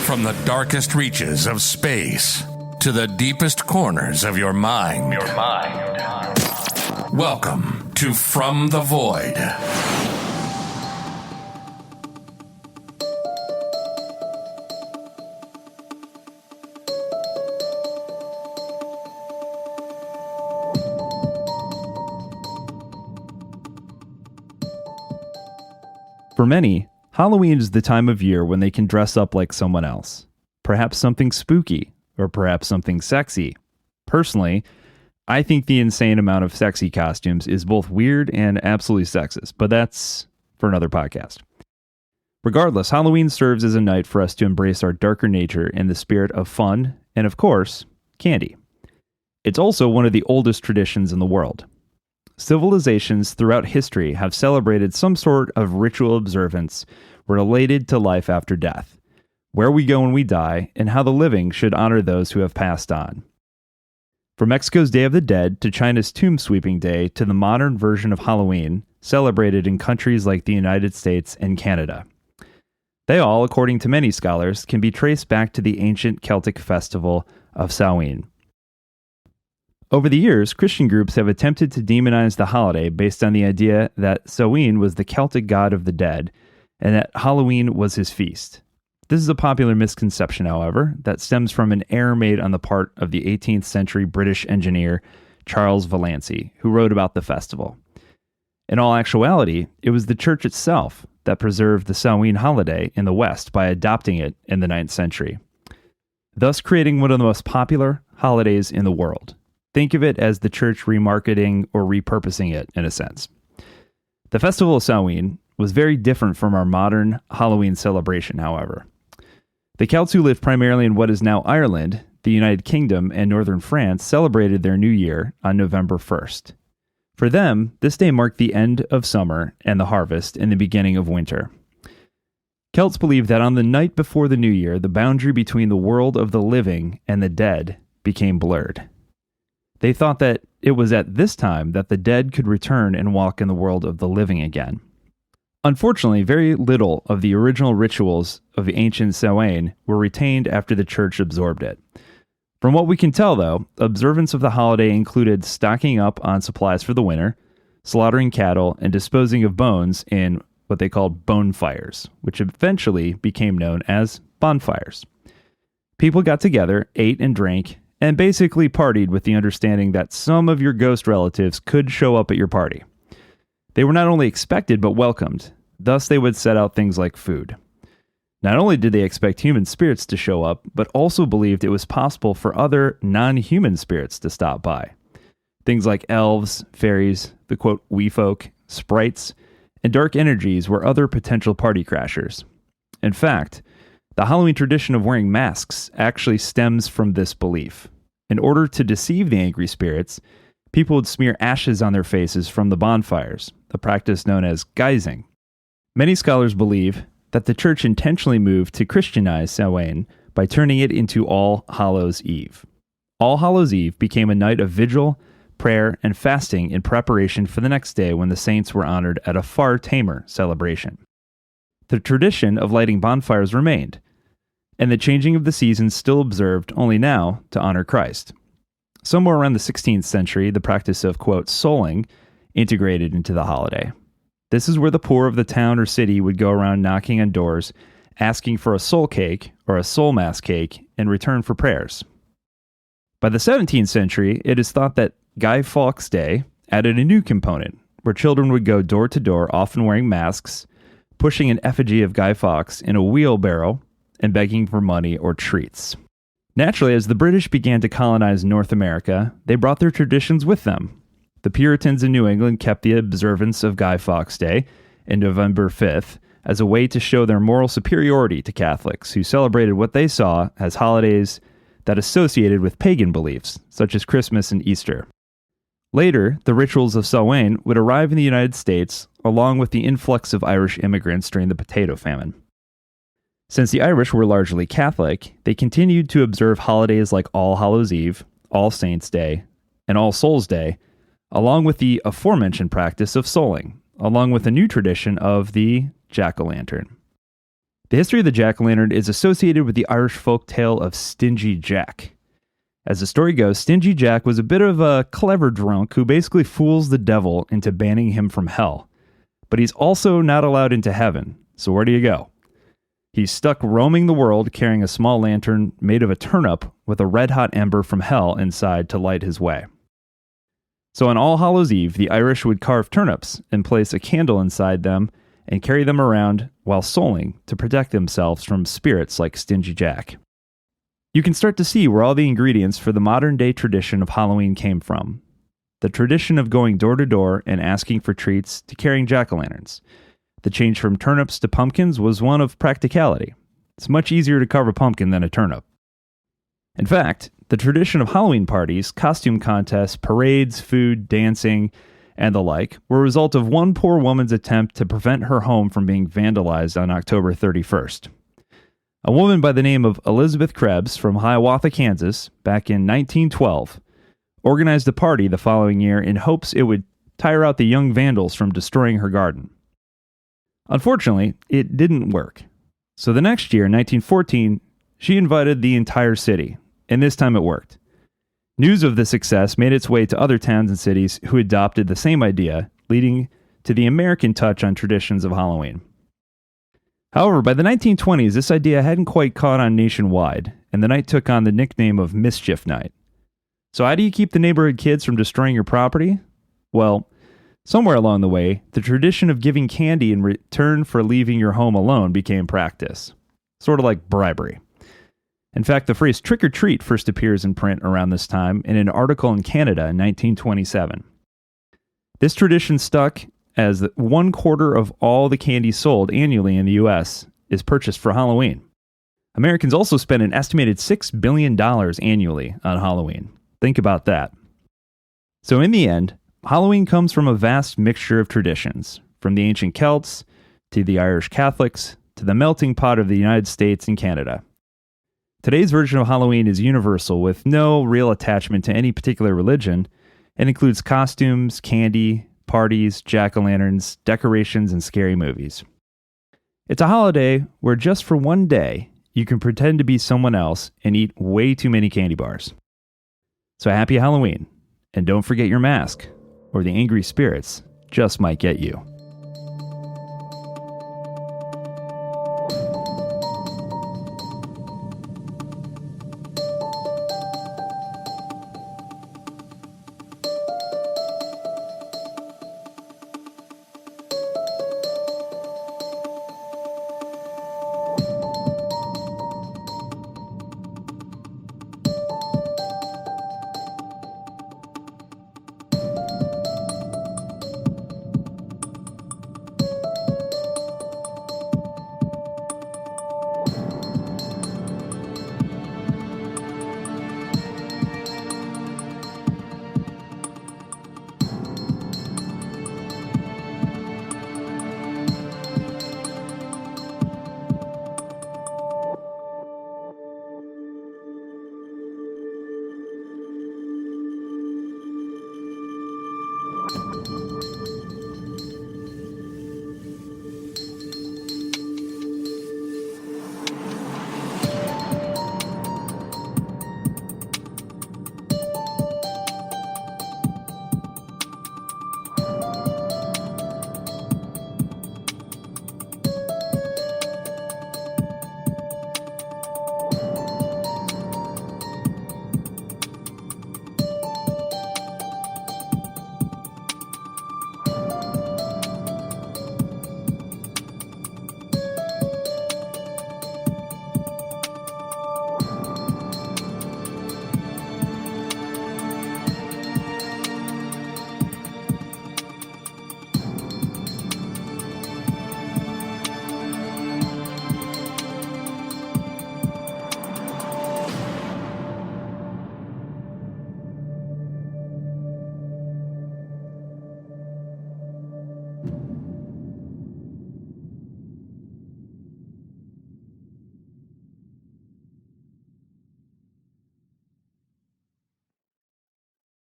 From the darkest reaches of space to the deepest corners of your mind. Welcome to From the Void. For many, Halloween is the time of year when they can dress up like someone else. Perhaps something spooky, or perhaps something sexy. Personally, I think the insane amount of sexy costumes is both weird and absolutely sexist, but that's for another podcast. Regardless, Halloween serves as a night for us to embrace our darker nature in the spirit of fun and, of course, candy. It's also one of the oldest traditions in the world. Civilizations throughout history have celebrated some sort of ritual observance related to life after death, where we go when we die, and how the living should honor those who have passed on. From Mexico's Day of the Dead to China's Tomb Sweeping Day to the modern version of Halloween, celebrated in countries like the United States and Canada. They all, according to many scholars, can be traced back to the ancient Celtic festival of Samhain. Over the years, Christian groups have attempted to demonize the holiday based on the idea that Samhain was the Celtic god of the dead, and that Halloween was his feast. This is a popular misconception, however, that stems from an error made on the part of the 18th century British engineer Charles Vallancey, who wrote about the festival. In all actuality, it was the church itself that preserved the Samhain holiday in the West by adopting it in the 9th century, thus creating one of the most popular holidays in the world. Think of it as the church remarketing or repurposing it, in a sense. The festival of Samhain was very different from our modern Halloween celebration, however. The Celts who lived primarily in what is now Ireland, the United Kingdom, and northern France celebrated their new year on November 1st. For them, this day marked the end of summer and the harvest and the beginning of winter. Celts believed that on the night before the new year, the boundary between the world of the living and the dead became blurred. They thought that it was at this time that the dead could return and walk in the world of the living again. Unfortunately, very little of the original rituals of the ancient Samhain were retained after the church absorbed it. From what we can tell, though, observance of the holiday included stocking up on supplies for the winter, slaughtering cattle, and disposing of bones in what they called bone fires, which eventually became known as bonfires. People got together, ate and drank, and basically partied with the understanding that some of your ghost relatives could show up at your party. They were not only expected, but welcomed. Thus, they would set out things like food. Not only did they expect human spirits to show up, but also believed it was possible for other non-human spirits to stop by. Things like elves, fairies, the quote, wee folk, sprites, and dark energies were other potential party crashers. In fact, the Halloween tradition of wearing masks actually stems from this belief. In order to deceive the angry spirits, people would smear ashes on their faces from the bonfires, a practice known as guising. Many scholars believe that the church intentionally moved to Christianize Samhain by turning it into All Hallows Eve. All Hallows Eve became a night of vigil, prayer, and fasting in preparation for the next day when the saints were honored at a far tamer celebration. The tradition of lighting bonfires remained, and the changing of the seasons still observed only now to honor Christ. Somewhere around the 16th century, the practice of, quote, souling integrated into the holiday. This is where the poor of the town or city would go around knocking on doors, asking for a soul cake or a soul mass cake in return for prayers. By the 17th century, it is thought that Guy Fawkes Day added a new component, where children would go door to door, often wearing masks, pushing an effigy of Guy Fawkes in a wheelbarrow, and begging for money or treats. Naturally, as the British began to colonize North America, they brought their traditions with them. The Puritans in New England kept the observance of Guy Fawkes Day in November 5th as a way to show their moral superiority to Catholics, who celebrated what they saw as holidays that associated with pagan beliefs, such as Christmas and Easter. Later, the rituals of Samhain would arrive in the United States, along with the influx of Irish immigrants during the potato famine. Since the Irish were largely Catholic, they continued to observe holidays like All Hallows Eve, All Saints' Day, and All Souls' Day, along with the aforementioned practice of souling, along with a new tradition of the jack-o'-lantern. The history of the jack-o'-lantern is associated with the Irish folk tale of Stingy Jack. As the story goes, Stingy Jack was a bit of a clever drunk who basically fools the devil into banning him from hell. But he's also not allowed into heaven, so where do you go? He's stuck roaming the world carrying a small lantern made of a turnip with a red-hot ember from hell inside to light his way. So on All Hallows Eve, the Irish would carve turnips and place a candle inside them and carry them around while souling to protect themselves from spirits like Stingy Jack. You can start to see where all the ingredients for the modern-day tradition of Halloween came from. The tradition of going door to door and asking for treats to carrying jack-o'-lanterns. The change from turnips to pumpkins was one of practicality. It's much easier to carve a pumpkin than a turnip. In fact, the tradition of Halloween parties, costume contests, parades, food, dancing, and the like were a result of one poor woman's attempt to prevent her home from being vandalized on October 31st. A woman by the name of Elizabeth Krebs from Hiawatha, Kansas, back in 1912, organized a party the following year in hopes it would tire out the young vandals from destroying her garden. Unfortunately, it didn't work. So the next year, in 1914, she invited the entire city, and this time it worked. News of the success made its way to other towns and cities who adopted the same idea, leading to the American touch on traditions of Halloween. However, by the 1920s, this idea hadn't quite caught on nationwide, and the night took on the nickname of Mischief Night. So how do you keep the neighborhood kids from destroying your property? Well, somewhere along the way, the tradition of giving candy in return for leaving your home alone became practice, sort of like bribery. In fact, the phrase trick or treat first appears in print around this time in an article in Canada in 1927. This tradition stuck as 1/4 of all the candy sold annually in the U.S. is purchased for Halloween. Americans also spend an estimated $6 billion annually on Halloween. Think about that. So in the end, Halloween comes from a vast mixture of traditions, from the ancient Celts to the Irish Catholics to the melting pot of the United States and Canada. Today's version of Halloween is universal with no real attachment to any particular religion and includes costumes, candy, parties, jack-o'-lanterns, decorations, and scary movies. It's a holiday where just for one day, you can pretend to be someone else and eat way too many candy bars. So happy Halloween, and don't forget your mask, or the angry spirits just might get you.